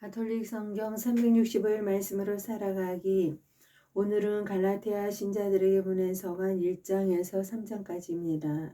가톨릭 성경 365일 말씀으로 살아가기. 오늘은 갈라디아 신자들에게 보낸 서간 1장에서 3장까지입니다.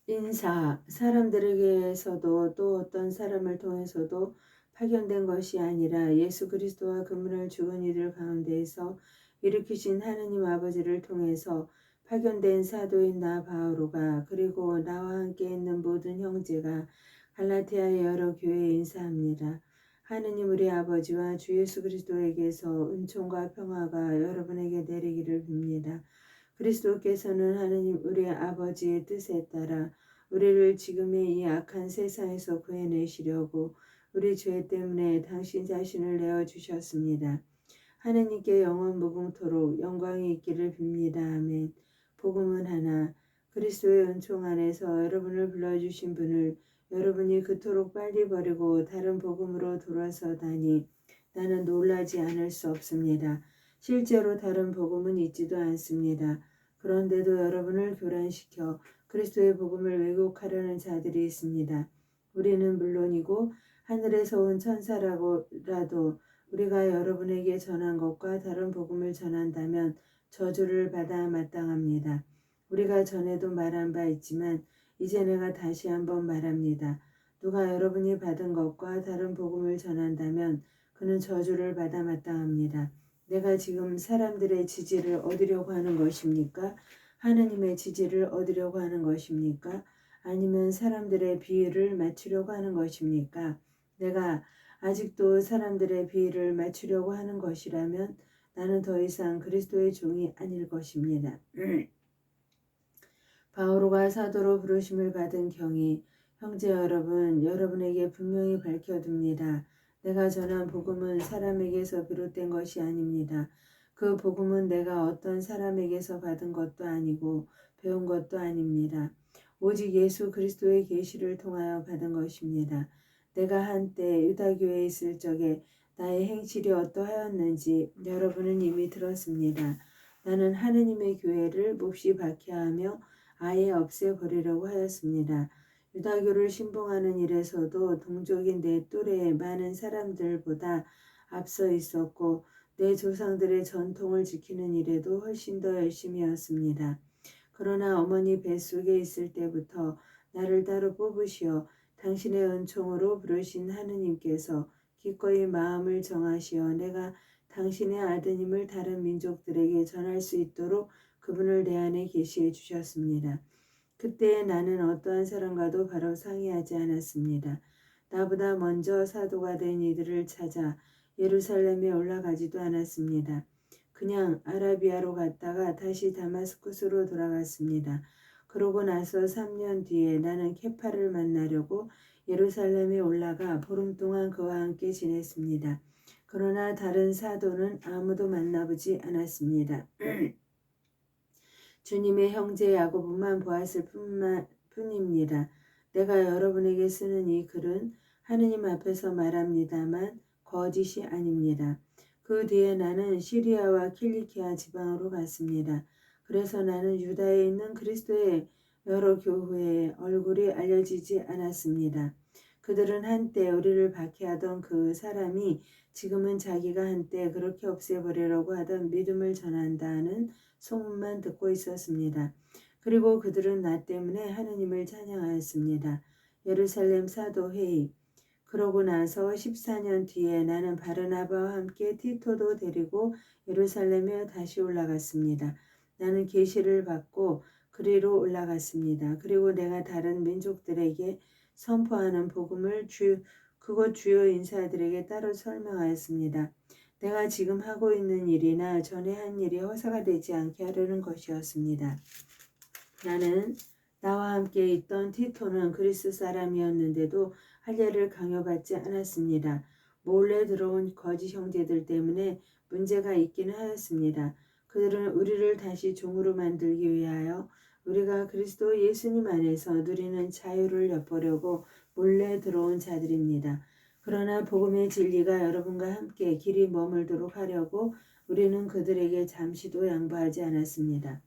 인사, 사람들에게서도 또 어떤 사람을 통해서도 파견된 것이 아니라 예수 그리스도와 그분을 죽은 이들 가운데에서 일으키신 하느님 아버지를 통해서 파견된 사도인 나 바오로가, 그리고 나와 함께 있는 모든 형제가 갈라디아의 여러 교회에 인사합니다. 하느님 우리 아버지와 주 예수 그리스도에게서 은총과 평화가 여러분에게 내리기를 빕니다. 그리스도께서는 하느님 우리 아버지의 뜻에 따라 우리를 지금의 이 악한 세상에서 구해내시려고 우리 죄 때문에 당신 자신을 내어주셨습니다. 하느님께 영원 무궁토록 영광이 있기를 빕니다. 아멘. 복음은 하나, 그리스도의 은총 안에서 여러분을 불러주신 분을 여러분이 그토록 빨리 버리고 다른 복음으로 돌아서다니 나는 놀라지 않을 수 없습니다. 실제로 다른 복음은 있지도 않습니다. 그런데도 여러분을 교란시켜 그리스도의 복음을 왜곡하려는 자들이 있습니다. 우리는 물론이고 하늘에서 온 천사라고라도 우리가 여러분에게 전한 것과 다른 복음을 전한다면 저주를 받아 마땅합니다. 우리가 전에도 말한 바 있지만 이제 내가 다시 한번 말합니다. 누가 여러분이 받은 것과 다른 복음을 전한다면 그는 저주를 받아 마땅합니다. 내가 지금 사람들의 지지를 얻으려고 하는 것입니까? 하느님의 지지를 얻으려고 하는 것입니까? 아니면 사람들의 비위를 맞추려고 하는 것입니까? 내가 아직도 사람들의 비위를 맞추려고 하는 것이라면 나는 더 이상 그리스도의 종이 아닐 것입니다. 바오로가 사도로 부르심을 받은 경위, 형제 여러분, 여러분에게 분명히 밝혀둡니다. 내가 전한 복음은 사람에게서 비롯된 것이 아닙니다. 그 복음은 내가 어떤 사람에게서 받은 것도 아니고 배운 것도 아닙니다. 오직 예수 그리스도의 계시를 통하여 받은 것입니다. 내가 한때 유다교에 있을 적에 나의 행실이 어떠하였는지 여러분은 이미 들었습니다. 나는 하느님의 교회를 몹시 박해하며 아예 없애버리려고 하였습니다. 유다교를 신봉하는 일에서도 동족인 내 또래의 많은 사람들보다 앞서 있었고 내 조상들의 전통을 지키는 일에도 훨씬 더 열심이었습니다. 그러나 어머니 뱃속에 있을 때부터 나를 따로 뽑으시어 당신의 은총으로 부르신 하느님께서 기꺼이 마음을 정하시어 내가 당신의 아드님을 다른 민족들에게 전할 수 있도록 그분을 내 안에 계시해 주셨습니다. 그때에 나는 어떠한 사람과도 바로 상의하지 않았습니다. 나보다 먼저 사도가 된 이들을 찾아 예루살렘에 올라가지도 않았습니다. 그냥 아라비아로 갔다가 다시 다마스쿠스로 돌아갔습니다. 그러고 나서 3년 뒤에 나는 케파를 만나려고 예루살렘에 올라가 보름 동안 그와 함께 지냈습니다. 그러나 다른 사도는 아무도 만나보지 않았습니다. 주님의 형제 야고보만 보았을 뿐입니다. 내가 여러분에게 쓰는 이 글은 하느님 앞에서 말합니다만 거짓이 아닙니다. 그 뒤에 나는 시리아와 킬리키아 지방으로 갔습니다. 그래서 나는 유다에 있는 그리스도의 여러 교회에 얼굴이 알려지지 않았습니다. 그들은 한때 우리를 박해하던 그 사람이 지금은 자기가 한때 그렇게 없애버리려고 하던 믿음을 전한다는 소문만 듣고 있었습니다. 그리고 그들은 나 때문에 하느님을 찬양하였습니다. 예루살렘 사도회의. 그러고 나서 14년 뒤에 나는 바르나바와 함께 티토도 데리고 예루살렘에 다시 올라갔습니다. 나는 계시를 받고 그리로 올라갔습니다. 그리고 내가 다른 민족들에게 선포하는 복음을 그곳 주요 인사들에게 따로 설명하였습니다. 내가 지금 하고 있는 일이나 전에 한 일이 허사가 되지 않게 하려는 것이었습니다. 나는 나와 함께 있던 티토는 그리스 사람이었는데도 할례를 강요받지 않았습니다. 몰래 들어온 거짓 형제들 때문에 문제가 있기는 하였습니다. 그들은 우리를 다시 종으로 만들기 위하여 우리가 그리스도 예수님 안에서 누리는 자유를 엿보려고 몰래 들어온 자들입니다. 그러나 복음의 진리가 여러분과 함께 길이 머물도록 하려고 우리는 그들에게 잠시도 양보하지 않았습니다.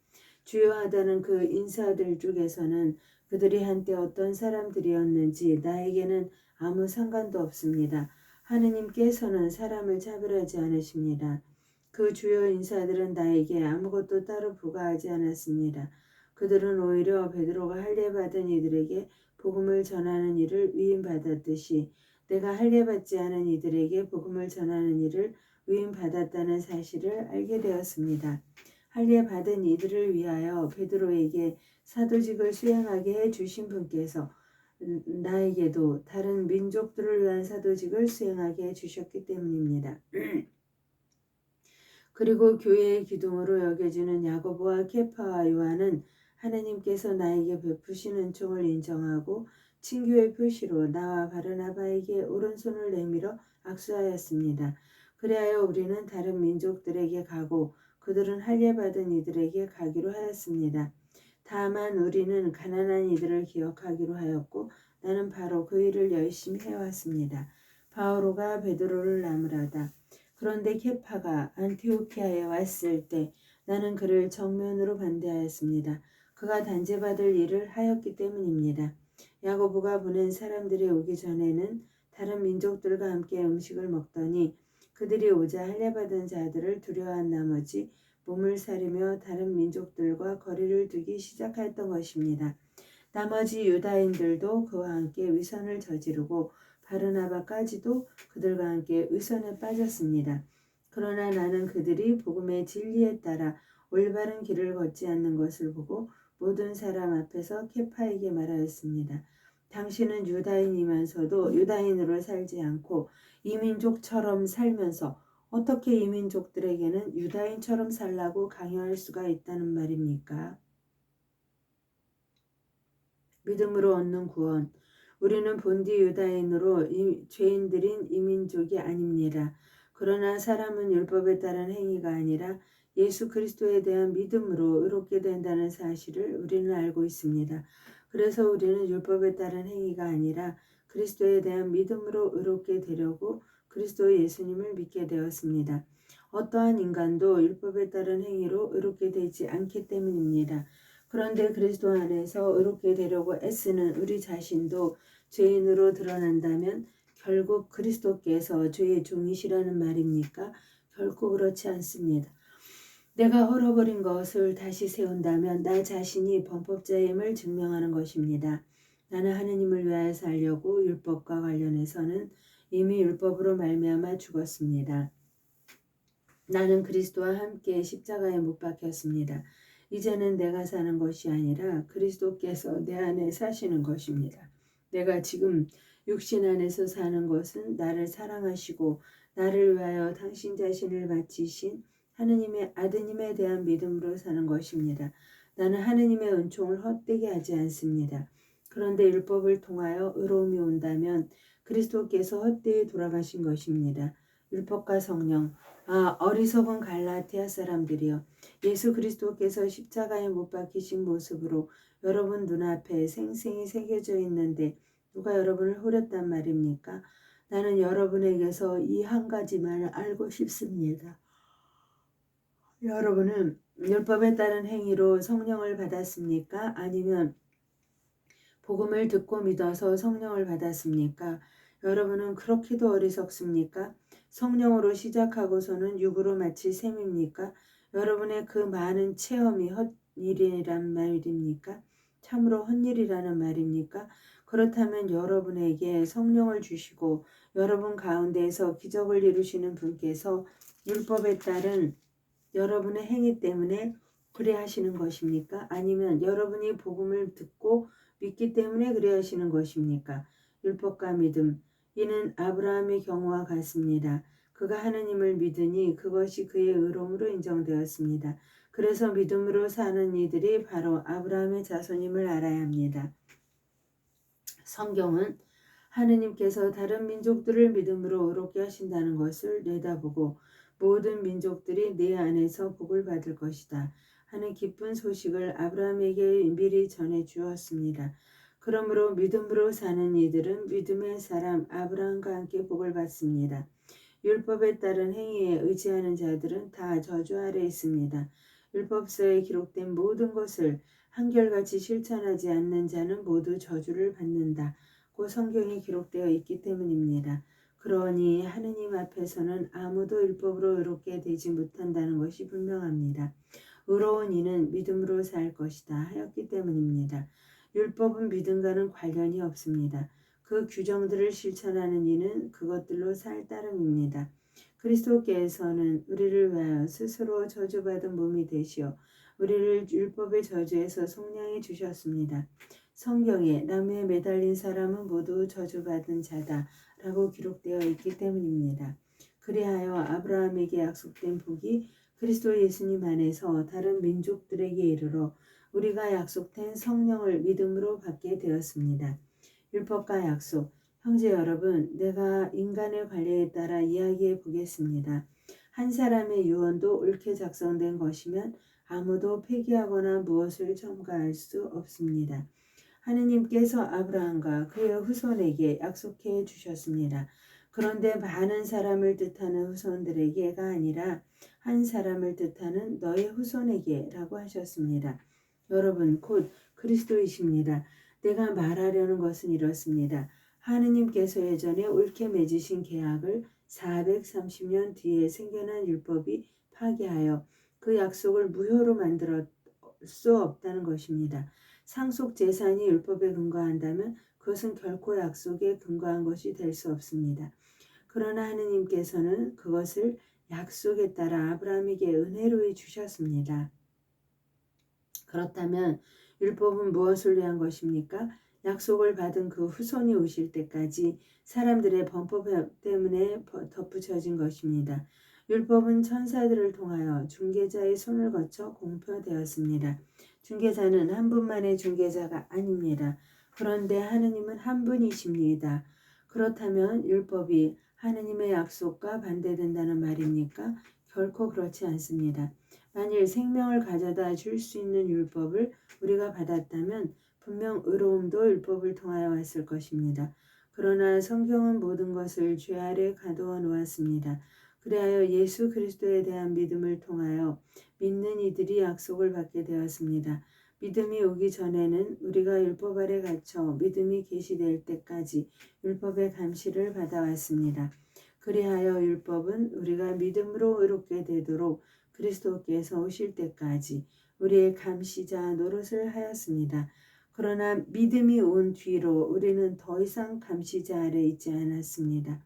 주요하다는 그 인사들 중에서는 그들이 한때 어떤 사람들이었는지 나에게는 아무 상관도 없습니다. 하느님께서는 사람을 차별하지 않으십니다. 그 주요 인사들은 나에게 아무것도 따로 부과하지 않았습니다. 그들은 오히려 베드로가 할례받은 이들에게 복음을 전하는 일을 위임받았듯이 내가 할례받지 않은 이들에게 복음을 전하는 일을 위임받았다는 사실을 알게 되었습니다. 할례받은 이들을 위하여 베드로에게 사도직을 수행하게 해주신 분께서 나에게도 다른 민족들을 위한 사도직을 수행하게 해주셨기 때문입니다. 그리고 교회의 기둥으로 여겨지는 야고보와 케파와 요한은 하나님께서 나에게 베푸신 은총을 인정하고 친교의 표시로 나와 바르나바에게 오른손을 내밀어 악수하였습니다. 그리하여 우리는 다른 민족들에게 가고 그들은 할례받은 이들에게 가기로 하였습니다. 다만 우리는 가난한 이들을 기억하기로 하였고 나는 바로 그 일을 열심히 해왔습니다. 바오로가 베드로를 나무라다. 그런데 케파가 안티오키아에 왔을 때 나는 그를 정면으로 반대하였습니다. 그가 단죄받을 일을 하였기 때문입니다. 야고보가 보낸 사람들이 오기 전에는 다른 민족들과 함께 음식을 먹더니 그들이 오자 할례받은 자들을 두려워한 나머지 몸을 사리며 다른 민족들과 거리를 두기 시작했던 것입니다. 나머지 유다인들도 그와 함께 위선을 저지르고 바르나바까지도 그들과 함께 위선에 빠졌습니다. 그러나 나는 그들이 복음의 진리에 따라 올바른 길을 걷지 않는 것을 보고 모든 사람 앞에서 케파에게 말하였습니다. 당신은 유다인이면서도 유다인으로 살지 않고 이민족처럼 살면서 어떻게 이민족들에게는 유다인처럼 살라고 강요할 수가 있다는 말입니까? 믿음으로 얻는 구원. 우리는 본디 유다인으로 죄인들인 이민족이 아닙니다. 그러나 사람은 율법에 따른 행위가 아니라 예수 그리스도에 대한 믿음으로 의롭게 된다는 사실을 우리는 알고 있습니다. 그래서 우리는 율법에 따른 행위가 아니라 그리스도에 대한 믿음으로 의롭게 되려고 그리스도 예수님을 믿게 되었습니다. 어떠한 인간도 율법에 따른 행위로 의롭게 되지 않기 때문입니다. 그런데 그리스도 안에서 의롭게 되려고 애쓰는 우리 자신도 죄인으로 드러난다면 결국 그리스도께서 죄의 종이시라는 말입니까? 결코 그렇지 않습니다. 내가 헐어버린 것을 다시 세운다면 나 자신이 범법자임을 증명하는 것입니다. 나는 하느님을 위하여 살려고 율법과 관련해서는 이미 율법으로 말미암아 죽었습니다. 나는 그리스도와 함께 십자가에 못 박혔습니다. 이제는 내가 사는 것이 아니라 그리스도께서 내 안에 사시는 것입니다. 내가 지금 육신 안에서 사는 것은 나를 사랑하시고 나를 위하여 당신 자신을 바치신 하느님의 아드님에 대한 믿음으로 사는 것입니다. 나는 하느님의 은총을 헛되게 하지 않습니다. 그런데 율법을 통하여 의로움이 온다면 그리스도께서 헛되이 돌아가신 것입니다. 율법과 성령, 어리석은 갈라티아 사람들이여, 예수 그리스도께서 십자가에 못 박히신 모습으로 여러분 눈앞에 생생히 새겨져 있는데 누가 여러분을 후렸단 말입니까? 나는 여러분에게서 이 한 가지만을 알고 싶습니다. 여러분은 율법에 따른 행위로 성령을 받았습니까? 아니면 복음을 듣고 믿어서 성령을 받았습니까? 여러분은 그렇게도 어리석습니까? 성령으로 시작하고서는 육으로 마칠 셈입니까? 여러분의 그 많은 체험이 헛일이란 말입니까? 참으로 헛일이라는 말입니까? 그렇다면 여러분에게 성령을 주시고 여러분 가운데에서 기적을 이루시는 분께서 율법에 따른 여러분의 행위 때문에 그래 하시는 것입니까? 아니면 여러분이 복음을 듣고 믿기 때문에 그래 하시는 것입니까? 율법과 믿음, 이는 아브라함의 경우와 같습니다. 그가 하느님을 믿으니 그것이 그의 의로움으로 인정되었습니다. 그래서 믿음으로 사는 이들이 바로 아브라함의 자손임을 알아야 합니다. 성경은 하느님께서 다른 민족들을 믿음으로 의롭게 하신다는 것을 내다보고 모든 민족들이 내 안에서 복을 받을 것이다 하는 기쁜 소식을 아브라함에게 미리 전해 주었습니다. 그러므로 믿음으로 사는 이들은 믿음의 사람 아브라함과 함께 복을 받습니다. 율법에 따른 행위에 의지하는 자들은 다 저주 아래 있습니다. 율법서에 기록된 모든 것을 한결같이 실천하지 않는 자는 모두 저주를 받는다고 성경에 기록되어 있기 때문입니다. 그러니 하느님 앞에서는 아무도 율법으로 의롭게 되지 못한다는 것이 분명합니다. 의로운 이는 믿음으로 살 것이다 하였기 때문입니다. 율법은 믿음과는 관련이 없습니다. 그 규정들을 실천하는 이는 그것들로 살 따름입니다. 그리스도께서는 우리를 위하여 스스로 저주받은 몸이 되시어 우리를 율법의 저주에서 속량해 주셨습니다. 성경에 나무에 매달린 사람은 모두 저주받은 자다 라고 기록되어 있기 때문입니다. 그리하여 아브라함에게 약속된 복이 그리스도 예수님 안에서 다른 민족들에게 이르러 우리가 약속된 성령을 믿음으로 받게 되었습니다. 율법과 약속, 형제 여러분, 내가 인간의 관례에 따라 이야기해 보겠습니다. 한 사람의 유언도 옳게 작성된 것이면 아무도 폐기하거나 무엇을 첨가할 수 없습니다. 하느님께서 아브라함과 그의 후손에게 약속해 주셨습니다. 그런데 많은 사람을 뜻하는 후손들에게가 아니라 한 사람을 뜻하는 너의 후손에게라고 하셨습니다. 여러분, 곧 그리스도이십니다. 내가 말하려는 것은 이렇습니다. 하느님께서 예전에 옳게 맺으신 계약을 430년 뒤에 생겨난 율법이 파기하여 그 약속을 무효로 만들 수 없다는 것입니다. 상속 재산이 율법에 근거한다면 그것은 결코 약속에 근거한 것이 될 수 없습니다. 그러나 하느님께서는 그것을 약속에 따라 아브라함에게 은혜로 주셨습니다. 그렇다면 율법은 무엇을 위한 것입니까? 약속을 받은 그 후손이 오실 때까지 사람들의 범법 때문에 덧붙여진 것입니다. 율법은 천사들을 통하여 중개자의 손을 거쳐 공표되었습니다. 중개자는 한 분만의 중개자가 아닙니다. 그런데 하느님은 한 분이십니다. 그렇다면 율법이 하느님의 약속과 반대된다는 말입니까? 결코 그렇지 않습니다. 만일 생명을 가져다 줄 수 있는 율법을 우리가 받았다면 분명 의로움도 율법을 통하여 왔을 것입니다. 그러나 성경은 모든 것을 죄 아래 가두어 놓았습니다. 그리하여 예수 그리스도에 대한 믿음을 통하여 믿는 이들이 약속을 받게 되었습니다. 믿음이 오기 전에는 우리가 율법 아래 갇혀 믿음이 계시될 때까지 율법의 감시를 받아왔습니다. 그리하여 율법은 우리가 믿음으로 의롭게 되도록 그리스도께서 오실 때까지 우리의 감시자 노릇을 하였습니다. 그러나 믿음이 온 뒤로 우리는 더 이상 감시자 아래 있지 않았습니다.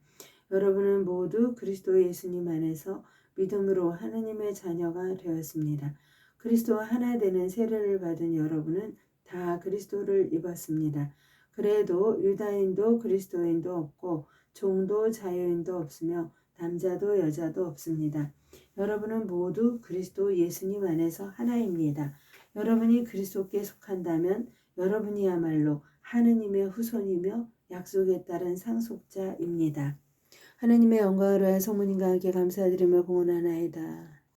여러분은 모두 그리스도 예수님 안에서 믿음으로 하느님의 자녀가 되었습니다. 그리스도와 하나 되는 세례를 받은 여러분은 다 그리스도를 입었습니다. 그래도 유다인도 그리스도인도 없고 종도 자유인도 없으며 남자도 여자도 없습니다. 여러분은 모두 그리스도 예수님 안에서 하나입니다. 여러분이 그리스도께 속한다면 여러분이야말로 하느님의 후손이며 약속에 따른 상속자입니다. 하느님의 영광을 위하여 성모님과 함께 감사드리며 공헌하나이다.